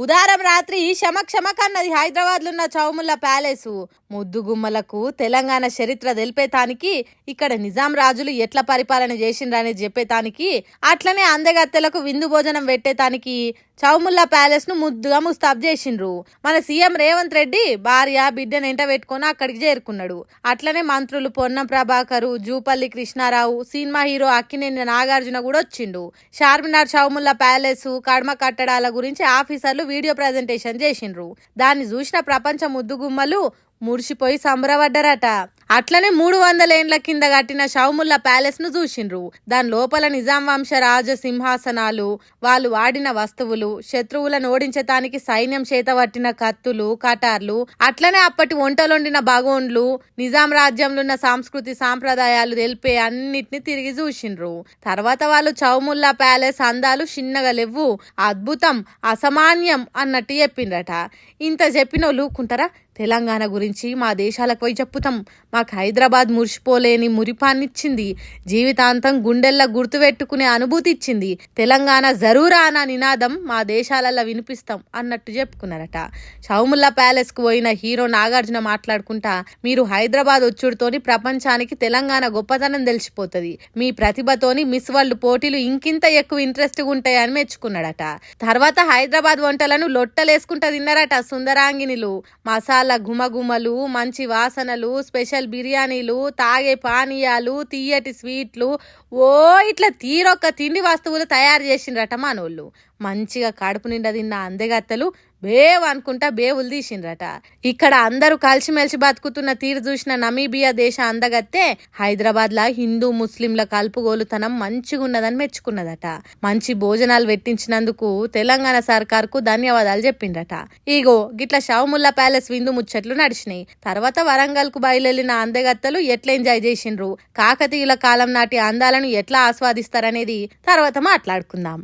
బుధవారం రాత్రి షమక్ హైదరాబాద్ లో ఉన్న చౌముల్లా ప్యాలెస్ ముద్దు గుమ్మలకు తెలంగాణ చరిత్ర తెలిపేతానికి, ఇక్కడ నిజాం రాజులు ఎట్లా పరిపాలన చేసిండ్రనేది చెప్పేతానికి, అట్లనే అందగత్తెలకు విందు భోజనం పెట్టేతానికి చౌముల్లా ప్యాలెస్ ను ముద్దుగా ముస్తాబ్ చేసిండ్రు. మన సీఎం రేవంత్ రెడ్డి భార్య బిడ్డను ఎంట పెట్టుకుని అక్కడికి చేరుకున్నాడు. అట్లనే మంత్రులు పొన్నం ప్రభాకరు, జూపల్లి కృష్ణారావు, సినిమా హీరో అక్కినేని నాగార్జున కూడా వచ్చిండు. చార్మినార్ చౌముల్లా ప్యాలెస్ కడమ కట్టడాల గురించి ఆఫీసర్లు వీడియో ప్రజెంటేషన్ చేసిండ్రు. దాన్ని చూసిన ప్రపంచ ముద్దుగుమ్మలు మురిసిపోయి సంబరపడ్డారట. అట్లనే 300 ఏండ్ల కింద కట్టిన చౌముల్లా ప్యాలెస్ ను చూసిండ్రు. దాని లోపల నిజాం వంశ రాజ సింహాసనాలు, వాళ్ళు వాడిన వస్తువులు, శత్రువులను ఓడించటానికి సైన్యం చేత పట్టిన కత్తులు, కటార్లు, అట్లనే అప్పటి వంటలొండిన బగోన్లు, నిజాం రాజ్యంలో ఉన్న సంస్కృతి సాంప్రదాయాలు తెలిపే అన్నిటిని తిరిగి చూసిండ్రు. తర్వాత వాళ్ళు చౌముల్లా ప్యాలెస్ అందాలు చిన్నగా లేవు, అద్భుతం, అసామాన్యం అన్నట్టు చెప్పిండ్రట. ఇంత చెప్పిన ఊరుకుంటారా? తెలంగాణ గురించి మా దేశాలకు పోయి చెప్పుతాం. మాకు హైదరాబాద్ మురిసిపోలేని మురిపాన్నిచ్చింది, జీవితాంతం గుండెల్లో గుర్తుపెట్టుకునే అనుభూతి ఇచ్చింది. తెలంగాణ జరూరా అన్న నినాదం మా దేశాలలో వినిపిస్తాం అన్నట్టు చెప్పుకున్నారట. చౌముల్లా ప్యాలెస్ కు పోయిన హీరో నాగార్జున మాట్లాడుకుంటా, మీరు హైదరాబాద్ వచ్చుడుతోని ప్రపంచానికి తెలంగాణ గొప్పతనం తెలిసిపోతుంది, మీ ప్రతిభతోని మిస్ వరల్డ్ పోటీలు ఇంకింత ఎక్కువ ఇంట్రెస్ట్ గా ఉంటాయని మెచ్చుకున్నాడట. తర్వాత హైదరాబాద్ వంటలను లొట్టలేసుకుంటా తిన్నారట సుందరాంగినిలు. మసాలా గుమగుమలు, మంచి వాసనలు, స్పెషల్ బిర్యానీలు, తాగే పానీయాలు, తీయటి స్వీట్లు, ఇట్లా తీరొక్క తిండి వస్తువులు తయారు చేసిండ్రట మనోళ్ళు. మంచిగా కడుపు నిండా తిన్న అందగత్తెలు బేవ్ అనుకుంటా బేవులు తీసిండ్రట. ఇక్కడ అందరూ కలిసిమెలిసి బతుకుతున్న తీరు చూసిన నమీబియా దేశ అందగత్తే హైదరాబాద్ లా హిందూ ముస్లింల కలుపుగోలుతనం మంచిగా ఉన్నదని మెచ్చుకున్నదట. మంచి భోజనాలు పెట్టించినందుకు తెలంగాణ సర్కార్కు ధన్యవాదాలు చెప్పిండ్రట. ఇగో గిట్ల చౌముల్లా ప్యాలెస్ విందు ముచ్చట్లు నడిచినాయి. తర్వాత వరంగల్ కు బయలుదేరిన అందగత్తెలు ఎట్లా ఎంజాయ్ చేసిండ్రు, కాకతీయుల కాలం నాటి అందాలను ఎట్లా ఆస్వాదిస్తారనేది తర్వాత మాట్లాడుకుందాం.